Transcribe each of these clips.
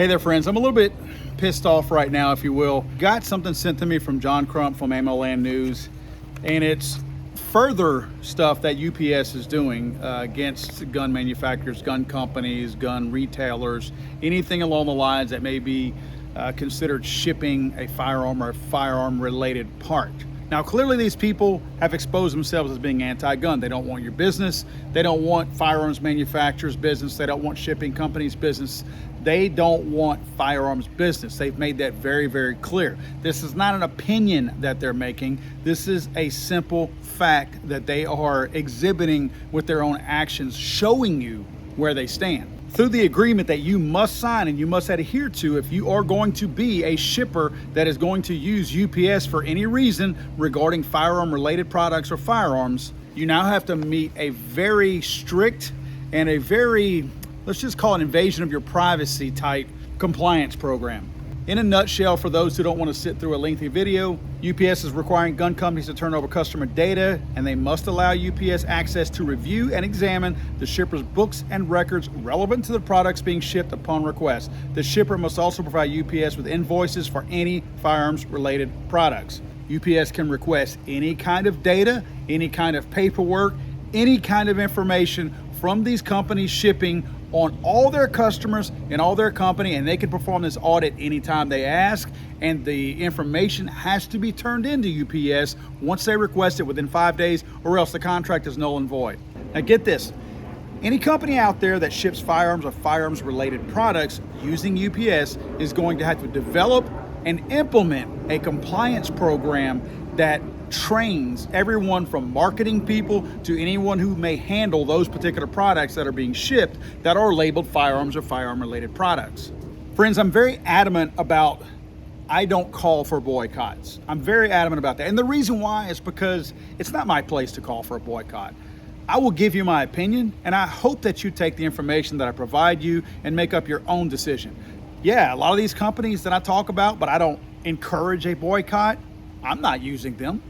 Hey there, friends. I'm a little bit pissed off right now, if you will. Got something sent to me from John Crump from Ammo Land News, and it's further stuff that UPS is doing against gun manufacturers, gun companies, gun retailers, anything along the lines that may be considered shipping a firearm or a firearm-related part. Now, clearly these people have exposed themselves as being anti-gun. They don't want your business. They don't want firearms manufacturers' business. They don't want shipping companies' business. They don't want firearms business. They've made that very, very clear. This is not an opinion that they're making. This is a simple fact that they are exhibiting with their own actions, showing you where they stand. Through the agreement that you must sign and you must adhere to if you are going to be a shipper that is going to use UPS for any reason regarding firearm related products or firearms, you now have to meet a very strict and a very, let's just call it invasion of your privacy type compliance program. In a nutshell, for those who don't want to sit through a lengthy video, UPS is requiring gun companies to turn over customer data, and they must allow UPS access to review and examine the shipper's books and records relevant to the products being shipped upon request. The shipper must also provide UPS with invoices for any firearms related products. UPS can request any kind of data, any kind of paperwork, any kind of information from these companies shipping on all their customers and all their company, and they can perform this audit anytime they ask, and the information has to be turned into UPS once they request it within 5 days, or else the contract is null and void. Now get this, any company out there that ships firearms or firearms related products using UPS is going to have to develop and implement a compliance program that trains everyone from marketing people to anyone who may handle those particular products that are being shipped that are labeled firearms or firearm related products. Friends, I'm very adamant about I don't call for boycotts. I'm very adamant about that. And the reason why is because it's not my place to call for a boycott. I will give you my opinion, and I hope that you take the information that I provide you and make up your own decision. Yeah, a lot of these companies that I talk about, but I don't encourage a boycott, I'm not using them.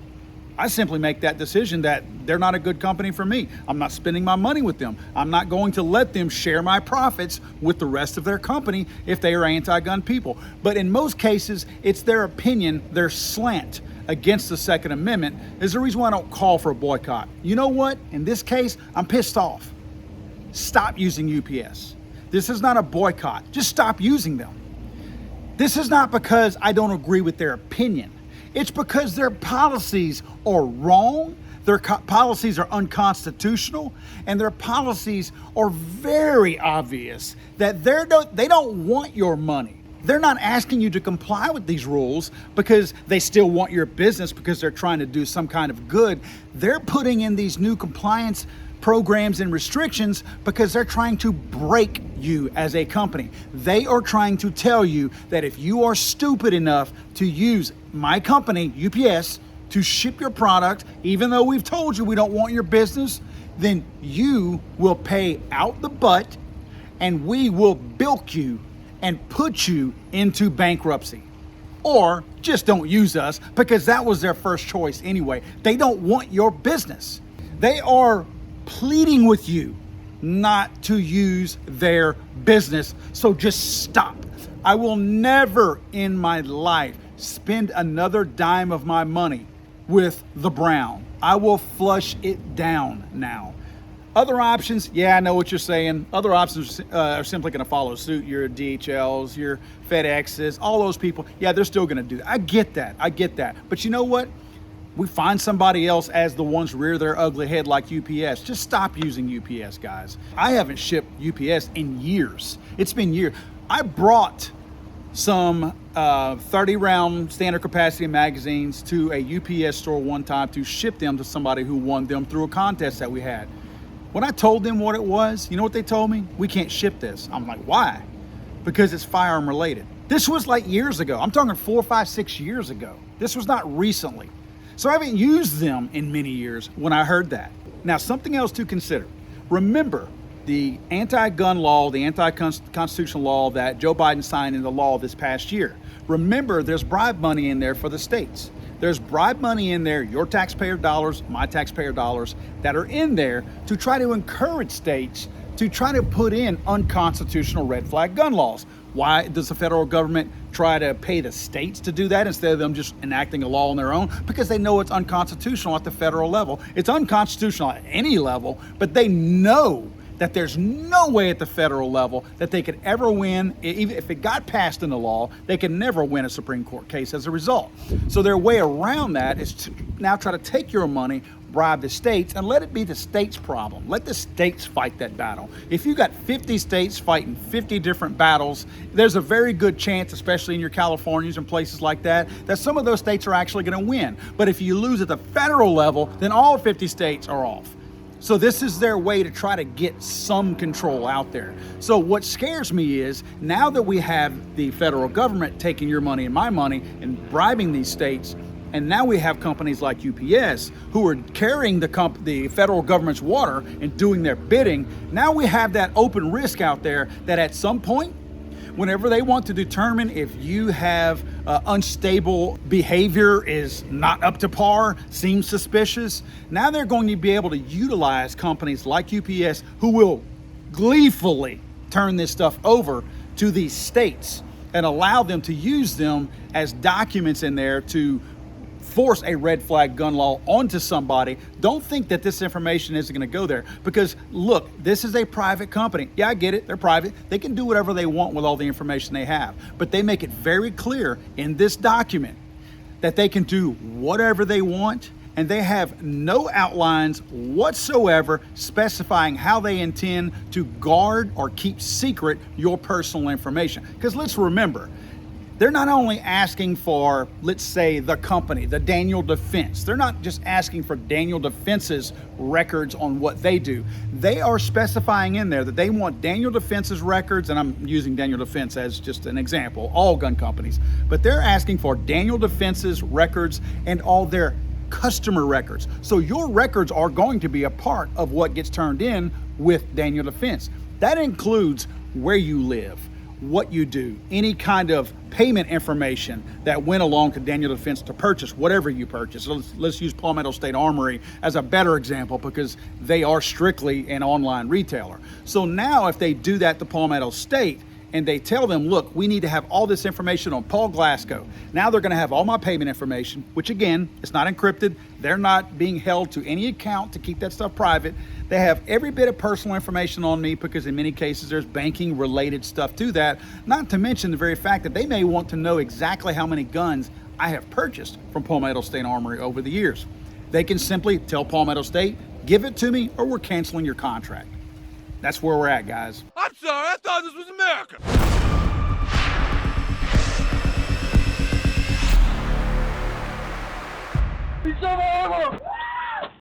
I simply make that decision that they're not a good company for me. I'm not spending my money with them. I'm not going to let them share my profits with the rest of their company if they are anti-gun people. But in most cases, it's their opinion, their slant against the Second Amendment is the reason why I don't call for a boycott. You know what? In this case, I'm pissed off. Stop using UPS. This is not a boycott. Just stop using them. This is not because I don't agree with their opinion. It's because their policies are wrong, their policies are unconstitutional, and their policies are very obvious that they don't want your money. They're not asking you to comply with these rules because they still want your business because they're trying to do some kind of good. They're putting in these new compliance programs and restrictions because they're trying to break you as a company. They are trying to tell you that if you are stupid enough to use my company, UPS, to ship your product, even though we've told you we don't want your business, then you will pay out the butt and we will bilk you and put you into bankruptcy. Or just don't use us because that was their first choice anyway. They don't want your business. They are pleading with you not to use their business. So just stop. I will never in my life spend another dime of my money with the Brown. I will flush it down now. Other options, yeah, I know what you're saying. Other options are simply going to follow suit. Your DHLs, your FedExes, all those people, yeah, they're still going to do that. I get that. But you know what? We find somebody else as the ones rear their ugly head like UPS. Just stop using UPS, guys. I haven't shipped UPS in years. It's been years. I brought some 30-round standard capacity magazines to a UPS store one time to ship them to somebody who won them through a contest that we had. When I told them what it was, you know what they told me? We can't ship this. I'm like, why? Because it's firearm related. This was like years ago. I'm talking 4, 5, 6 years ago. This was not recently. So I haven't used them in many years when I heard that. Now, something else to consider. Remember, the anti-gun law, the anti-constitutional law that Joe Biden signed into law this past year. Remember, there's bribe money in there for the states. There's bribe money in there, your taxpayer dollars, my taxpayer dollars, that are in there to try to encourage states to try to put in unconstitutional red flag gun laws. Why does the federal government try to pay the states to do that instead of them just enacting a law on their own? Because they know it's unconstitutional at the federal level. It's unconstitutional at any level, but they know that there's no way at the federal level that they could ever win. Even if it got passed into law, they could never win a Supreme Court case as a result. So their way around that is to now try to take your money, bribe the states, and let it be the states' problem. Let the states fight that battle. If you got 50 states fighting 50 different battles, there's a very good chance, especially in your Californias and places like that some of those states are actually going to win. But if you lose at the federal level, then all 50 states are off. So this is their way to try to get some control out there. So what scares me is now that we have the federal government taking your money and my money and bribing these states, and now we have companies like UPS who are carrying the federal government's water and doing their bidding. Now we have that open risk out there that at some point, whenever they want to determine if you have unstable behavior, is not up to par, seems suspicious, now they're going to be able to utilize companies like UPS who will gleefully turn this stuff over to these states and allow them to use them as documents in there to force a red flag gun law onto somebody. Don't think that this information isn't going to go there, because look, this is a private company. Yeah, I get it. They're private. They can do whatever they want with all the information they have, but they make it very clear in this document that they can do whatever they want, and they have no outlines whatsoever specifying how they intend to guard or keep secret your personal information. Because let's remember, they're not only asking for, let's say, the company, the Daniel Defense. They're not just asking for Daniel Defense's records on what they do. They are specifying in there that they want Daniel Defense's records, and I'm using Daniel Defense as just an example, all gun companies, but they're asking for Daniel Defense's records and all their customer records. So your records are going to be a part of what gets turned in with Daniel Defense. That includes where you live, what you do, any kind of payment information that went along to Daniel Defense to purchase whatever you purchase. So let's use Palmetto State Armory as a better example, because they are strictly an online retailer. So now if they do that to Palmetto State and they tell them, look, we need to have all this information on Paul Glasgow. Now they're going to have all my payment information, which again, it's not encrypted. They're not being held to any account to keep that stuff private. They have every bit of personal information on me, because in many cases there's banking related stuff to that. Not to mention the very fact that they may want to know exactly how many guns I have purchased from Palmetto State Armory over the years. They can simply tell Palmetto State, give it to me or we're canceling your contract. That's where we're at, guys. I'm sorry, I thought this was America. It's over.